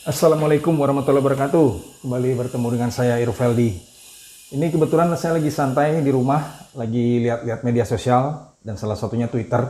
Assalamualaikum warahmatullahi wabarakatuh. Kembali bertemu dengan saya Irfeldi. Ini kebetulan saya lagi santai di rumah, lagi lihat-lihat media sosial dan salah satunya Twitter.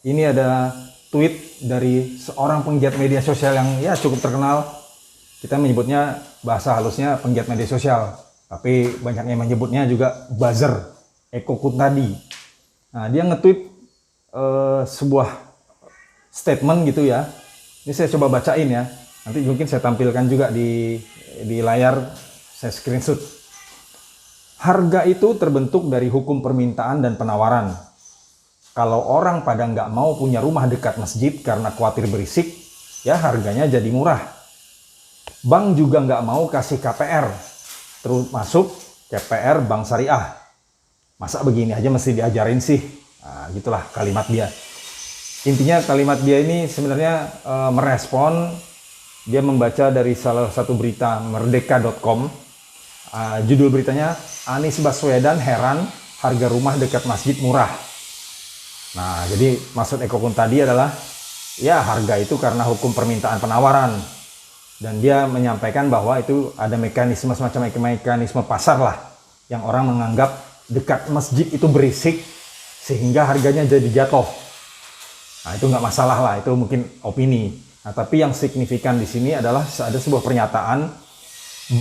Ini ada tweet dari seorang penggiat media sosial yang ya cukup terkenal. Kita menyebutnya bahasa halusnya penggiat media sosial, tapi banyak yang menyebutnya juga buzzer, Eko Kuntadi. Nah, dia nge-tweet sebuah statement gitu ya. Ini saya coba bacain ya. Nanti mungkin saya tampilkan juga di layar, saya screenshot. Harga itu terbentuk dari hukum permintaan dan penawaran. Kalau orang pada nggak mau punya rumah dekat masjid karena khawatir berisik, ya harganya jadi murah. Bank juga nggak mau kasih KPR, termasuk KPR Bank Syariah. Masa begini aja mesti diajarin sih? Nah, gitulah kalimat dia. Intinya kalimat dia ini sebenarnya merespon. Dia membaca dari salah satu berita merdeka.com. Judul beritanya, Anies Baswedan heran harga rumah dekat masjid murah. Nah, jadi maksud Eko Kuntadi adalah, ya harga itu karena hukum permintaan penawaran. Dan dia menyampaikan bahwa itu ada mekanisme, semacam mekanisme pasar lah. Yang orang menganggap dekat masjid itu berisik, sehingga harganya jadi jatuh. Nah, itu nggak masalah lah, itu mungkin opini. Nah, tapi yang signifikan di sini adalah ada sebuah pernyataan,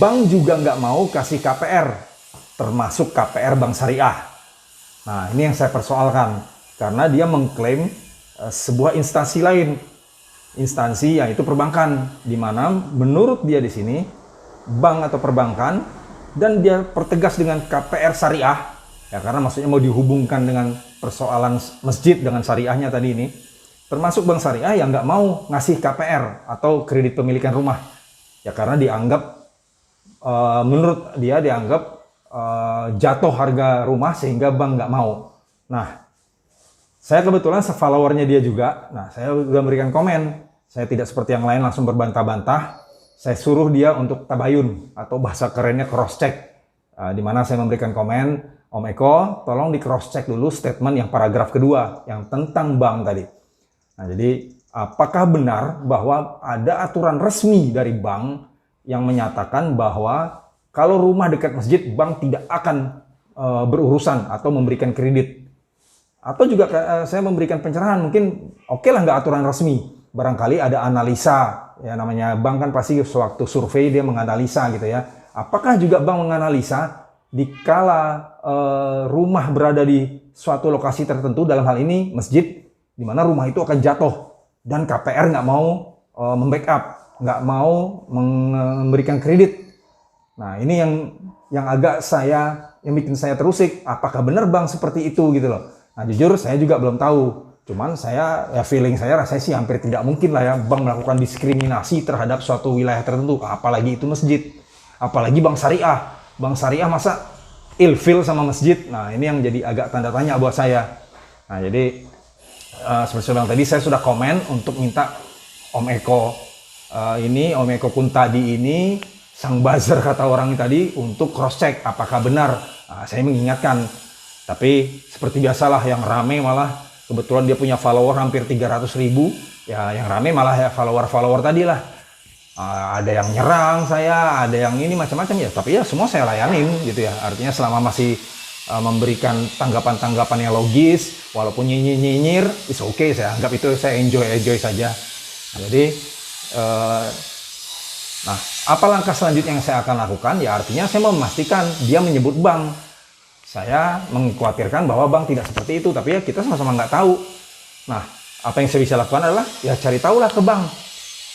bank juga nggak mau kasih KPR, termasuk KPR Bank Syariah. Nah, ini yang saya persoalkan, karena dia mengklaim sebuah instansi lain, instansi yaitu perbankan, di mana menurut dia di sini bank atau perbankan, dan dia pertegas dengan KPR Syariah, ya karena maksudnya mau dihubungkan dengan persoalan masjid dengan syariahnya tadi ini. Termasuk Bank Syariah yang nggak mau ngasih KPR atau kredit pemilikan rumah. Ya karena dianggap, menurut dia dianggap jatuh harga rumah sehingga bank nggak mau. Nah, saya kebetulan followernya dia juga. Nah, saya juga memberikan komen. Saya tidak seperti yang lain langsung berbantah-bantah. Saya suruh dia untuk tabayun atau bahasa kerennya cross check. Di mana saya memberikan komen, Om Eko, tolong di cross check dulu statement yang paragraf kedua yang tentang bank tadi. Nah, jadi apakah benar bahwa ada aturan resmi dari bank yang menyatakan bahwa kalau rumah dekat masjid, bank tidak akan berurusan atau memberikan kredit? Atau juga saya memberikan pencerahan, mungkin oke lah nggak aturan resmi. Barangkali ada analisa, ya namanya bank kan pasti sewaktu survei dia menganalisa gitu ya. Apakah juga bank menganalisa dikala rumah berada di suatu lokasi tertentu, dalam hal ini masjid, di mana rumah itu akan jatuh dan KPR nggak mau membackup, nggak mau memberikan kredit. Nah, ini yang agak yang bikin saya terusik. Apakah benar bank seperti itu gitu loh? Nah, jujur saya juga belum tahu. Cuman saya feeling saya rasanya sih hampir tidak mungkin lah ya bank melakukan diskriminasi terhadap suatu wilayah tertentu, apalagi itu masjid, apalagi bank syariah. Bank syariah masa ilfil sama masjid? Nah, ini yang jadi agak tanda tanya buat saya. Nah, jadi seperti saya bilang tadi, saya sudah komen untuk minta Om Eko Om Eko Kuntadi ini, sang buzzer kata orang tadi, untuk cross check apakah benar. Saya mengingatkan, tapi seperti biasalah yang rame malah, kebetulan dia punya follower hampir 300.000, ya yang rame malah ya follower tadi lah. Ada yang nyerang saya, ada yang ini macam-macam ya, tapi ya semua saya layanin gitu ya. Artinya selama masih memberikan tanggapan-tanggapan yang logis, walaupun nyinyir, it's okay, saya anggap itu saya enjoy saja. Nah, jadi, nah apa langkah selanjutnya yang saya akan lakukan? Ya artinya saya mau memastikan dia menyebut bank. Saya mengkhawatirkan bahwa bank tidak seperti itu, tapi ya kita sama-sama nggak tahu. Nah, apa yang saya bisa lakukan adalah ya cari tahulah ke bank.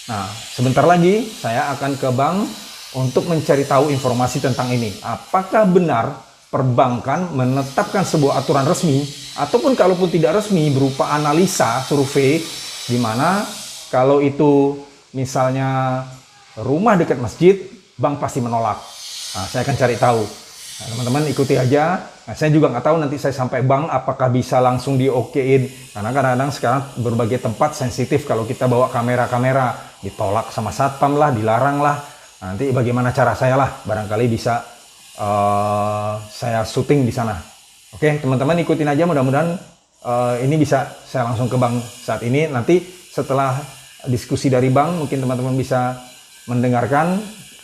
Nah, sebentar lagi saya akan ke bank untuk mencari tahu informasi tentang ini. Apakah benar perbankan menetapkan sebuah aturan resmi, ataupun kalaupun tidak resmi berupa analisa survei, di mana kalau itu misalnya rumah dekat masjid, bank pasti menolak. Nah, saya akan cari tahu. Nah, teman-teman ikuti aja. Nah, saya juga nggak tahu nanti saya sampai bank apakah bisa langsung di-okein, karena kadang-kadang sekarang berbagai tempat sensitif kalau kita bawa kamera-kamera, ditolak sama satpam lah, dilarang lah. Nanti bagaimana cara saya lah, barangkali bisa saya syuting di sana. Oke, teman-teman ikutin aja, mudah-mudahan ini bisa saya langsung ke bank saat ini. Nanti setelah diskusi dari bank, mungkin teman-teman bisa mendengarkan.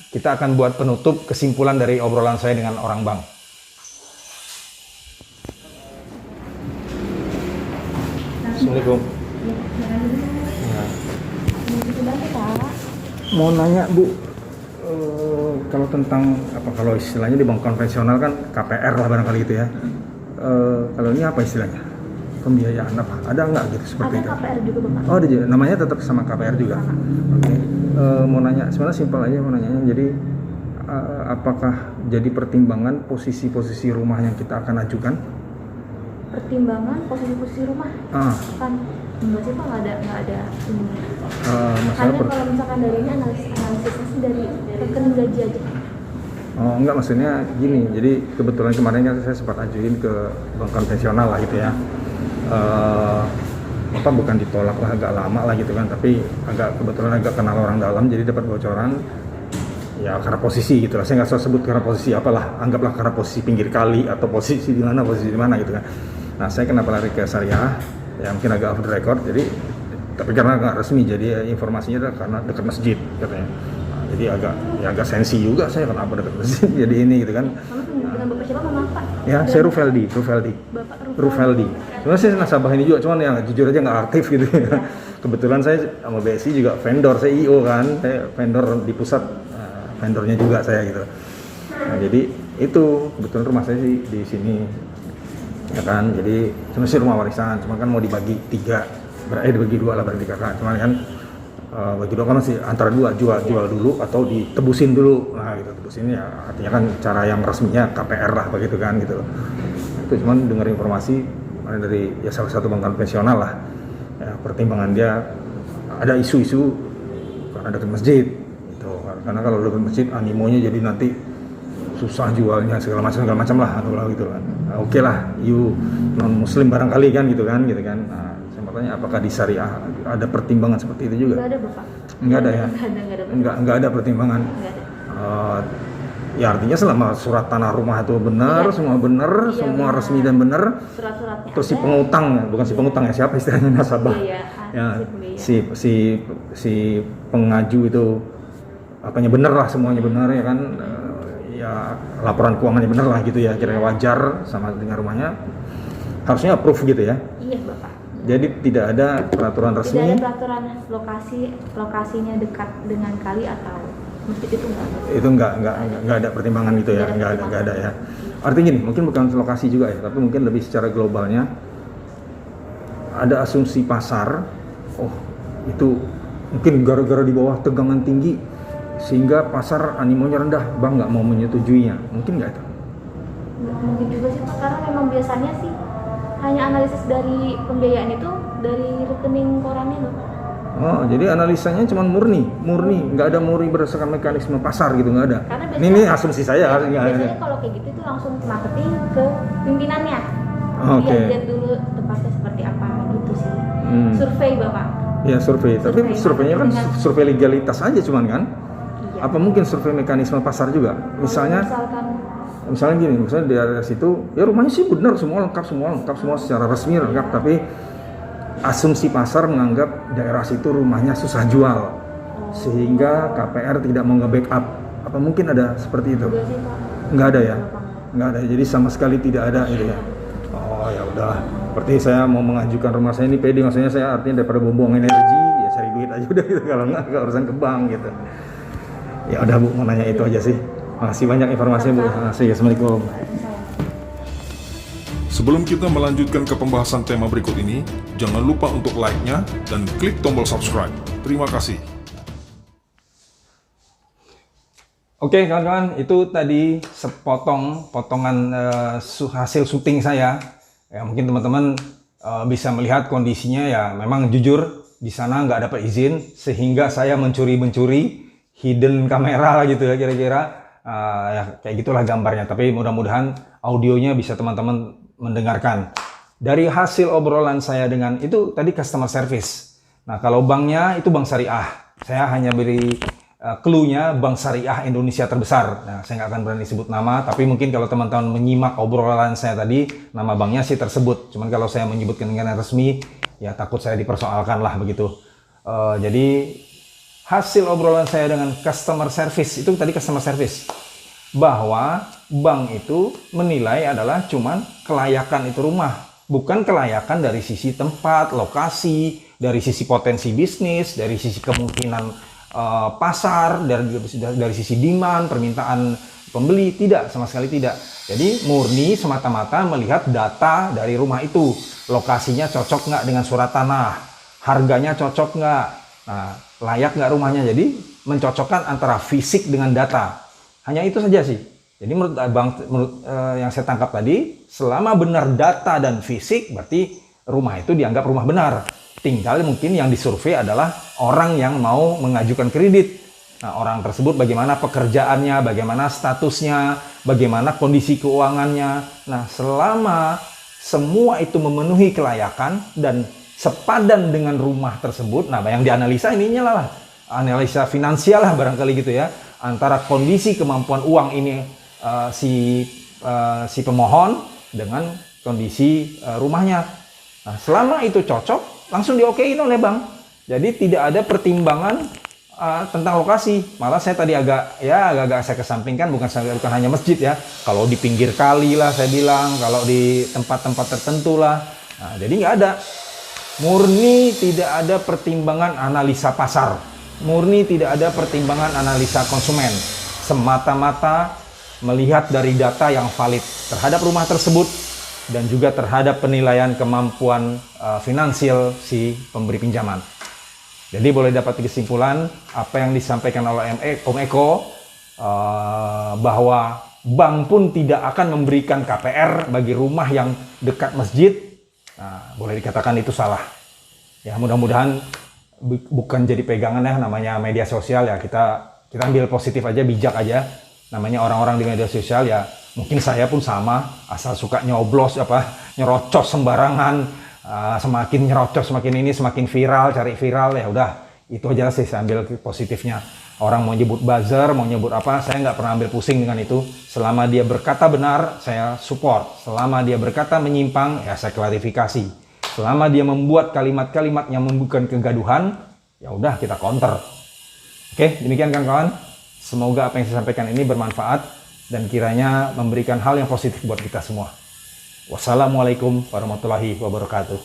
Kita akan buat penutup kesimpulan dari obrolan saya dengan orang bank. Assalamualaikum. Ya. Mau nanya Bu, kalau tentang kalau istilahnya di bank konvensional kan KPR lah barangkali gitu ya. Kalau ini apa istilahnya? Pembiayaan apa? Ada nggak gitu seperti ada itu? KPR juga Bapak. Oh, namanya tetap sama KPR juga. Oke. Mau nanya, sebenarnya simpel aja mau nanya. Jadi apakah jadi pertimbangan posisi-posisi rumah yang kita akan ajukan? Pertimbangan posisi rumah kan enggak sih Pak, nggak ada ini. Hanya kalau misalkan dari ini analisisnya sih dari rekening gaji aja. Oh enggak, maksudnya gini, jadi kebetulan kemarin kan saya sempat ajuin ke bank konvensional lah gitu ya. Bukan ditolak lah, agak lama lah gitu kan, tapi kebetulan agak kenal orang dalam, jadi dapat bocoran ya karena posisi gitu lah. Saya nggak usah sebut karena posisi apalah, anggaplah karena posisi pinggir kali atau posisi di mana gitu kan. Nah, saya kenapa lari ke syariah, ya mungkin agak off the record, jadi tapi karena nggak resmi, jadi informasinya adalah karena dekat masjid katanya. Nah, jadi agak sensi juga saya kenapa dekat masjid jadi ini gitu kan. Dengan Bapak siapa, Mama Pak? Ya, saya Rufeldi. Bapak Rufeldi. Sebenarnya saya nasabah ini juga, cuman ya jujur aja nggak aktif gitu ya. Kebetulan saya sama BSI juga vendor, saya IO kan, saya vendor di pusat, vendornya juga saya gitu. Nah, jadi itu kebetulan rumah saya sih di sini, ya kan. Jadi sebenarnya rumah warisan, cuma kan mau dibagi dibagi dua lah berarti kakak. Cuma kan bagi dua kan masih antara dua, jual dulu atau ditebusin dulu. Nah gitu, tebusin ya artinya kan cara yang resminya KPR lah begitu kan gitu. Itu cuman dengar informasi dari ya salah satu bank konvensional lah. Ya, pertimbangan dia ada isu-isu karena dekat masjid gitu. Karena kalau dekat masjid animonya jadi nanti susah jualnya segala macam lah atau gitu kan. Nah, oke lah, you non muslim barangkali kan gitu kan. Nah, saya mau tanya apakah di syariah ada pertimbangan seperti itu juga? Nggak ada Bapak. Nggak ada ya? Nggak ada pertimbangan. Nggak ada. Ya artinya selama surat tanah rumah itu benar, semua benar, semua benar. Resmi dan benar. Surat-suratnya. Terus si pengutang, bukan si pengutang ya, siapa istilahnya nasabah? Ya, si pengaju itu apanya benar lah, semuanya benar ya kan. Ya laporan keuangannya benar lah gitu ya, kira-kira wajar sama dengan rumahnya. Harusnya approve gitu ya. Iya Bapak. Jadi tidak ada peraturan resmi. Tidak ada peraturan lokasinya dekat dengan kali atau masjid itu enggak. Itu enggak ada pertimbangan gitu ya, enggak ada ya. Artinya gini, mungkin bukan lokasi juga ya, tapi mungkin lebih secara globalnya ada asumsi pasar. Oh, itu mungkin gara-gara di bawah tegangan tinggi sehingga pasar animonya rendah, bang nggak mau menyetujuinya, mungkin nggak itu? Mungkin juga sih Pak, karena memang biasanya sih hanya analisis dari pembiayaan itu dari rekening korannya loh. Oh, jadi analisanya cuma murni, nggak ada murni berdasarkan mekanisme pasar gitu, nggak ada. Ini asumsi saya. Biasanya kalau kayak gitu itu langsung marketing ke pimpinannya. Oke. Lihat dulu tempatnya seperti apa gitu sih. Survei Bapak. Ya survei, tapi surveinya kan survei legalitas aja cuman kan? Iya. Apa mungkin survei mekanisme pasar juga? Misalnya gini, misalnya di area situ, ya rumahnya sih benar, semua lengkap semua secara resmi lengkap, tapi asumsi pasar menganggap daerah situ rumahnya susah jual, sehingga KPR tidak mau nge-backup. Apa mungkin ada seperti itu? Nggak ada ya? Nggak ada, jadi sama sekali tidak ada gitu ya? Oh ya udah, seperti saya mau mengajukan rumah saya ini pede, maksudnya saya artinya daripada buang energi, ya cari duit aja udah gitu, kalau nggak urusan ke bank gitu. Ya udah Bu, mau nanya itu aja sih. Makasih banyak informasinya Bu. Makasih. Assalamualaikum. Sebelum kita melanjutkan ke pembahasan tema berikut ini, jangan lupa untuk like-nya dan klik tombol subscribe. Terima kasih. Oke kawan-kawan, itu tadi potongan hasil syuting saya. Ya mungkin teman-teman bisa melihat kondisinya ya memang jujur di sana nggak dapat izin, sehingga saya mencuri hidden kamera gitu ya kira-kira. Ya kayak gitulah gambarnya, tapi mudah-mudahan audionya bisa teman-teman mendengarkan. Dari hasil obrolan saya dengan itu tadi customer service. Nah kalau banknya itu bank syariah, saya hanya beri clue-nya bank syariah Indonesia terbesar. Nah saya nggak akan berani sebut nama, tapi mungkin kalau teman-teman menyimak obrolan saya tadi, nama banknya sih tersebut. Cuman kalau saya menyebutkan dengan resmi, ya takut saya dipersoalkan lah begitu. Jadi hasil obrolan saya dengan customer service, itu tadi customer service, bahwa bank itu menilai adalah cuman kelayakan itu rumah, bukan kelayakan dari sisi tempat, lokasi, dari sisi potensi bisnis, dari sisi kemungkinan pasar, dari sisi demand, permintaan pembeli. Tidak, sama sekali tidak. Jadi murni semata-mata melihat data dari rumah itu, lokasinya cocok nggak dengan surat tanah, harganya cocok nggak, nah, layak nggak rumahnya. Jadi mencocokkan antara fisik dengan data. Hanya itu saja sih. Jadi menurut yang saya tangkap tadi, selama benar data dan fisik, berarti rumah itu dianggap rumah benar. Tinggal mungkin yang disurvei adalah orang yang mau mengajukan kredit. Nah, orang tersebut bagaimana pekerjaannya, bagaimana statusnya, bagaimana kondisi keuangannya. Nah, selama semua itu memenuhi kelayakan dan sepadan dengan rumah tersebut, nah yang dianalisa ininya lah, analisa finansial lah barangkali gitu ya, antara kondisi kemampuan uang ini si pemohon dengan kondisi rumahnya. Nah, selama itu cocok, langsung diokein oleh bank. Jadi tidak ada pertimbangan tentang lokasi. Malah saya tadi agak saya kesampingkan, bukan hanya masjid ya. Kalau di pinggir kali lah saya bilang, kalau di tempat-tempat tertentu lah. Nah, jadi nggak ada. Murni tidak ada pertimbangan analisa pasar. Murni tidak ada pertimbangan analisa konsumen. Semata-mata melihat dari data yang valid terhadap rumah tersebut dan juga terhadap penilaian kemampuan finansial si pemberi pinjaman. Jadi boleh dapat kesimpulan apa yang disampaikan oleh Om Eko, bahwa bank pun tidak akan memberikan KPR bagi rumah yang dekat masjid. Nah, boleh dikatakan itu salah. Ya, mudah-mudahan bukan jadi pegangan ya, namanya media sosial ya, kita ambil positif aja, bijak aja. Namanya orang-orang di media sosial ya, mungkin saya pun sama, asal suka nyoblos nyerocos sembarangan. Semakin nyerocos, semakin viral, cari viral, ya udah, itu aja sih saya ambil positifnya. Orang mau nyebut buzzer, mau nyebut apa, saya nggak pernah ambil pusing dengan itu. Selama dia berkata benar, saya support. Selama dia berkata menyimpang, ya saya klarifikasi. Selama dia membuat kalimat-kalimat yang membuat kegaduhan, ya udah kita counter. Oke, demikian kawan-kawan. Semoga apa yang saya sampaikan ini bermanfaat dan kiranya memberikan hal yang positif buat kita semua. Wassalamualaikum warahmatullahi wabarakatuh.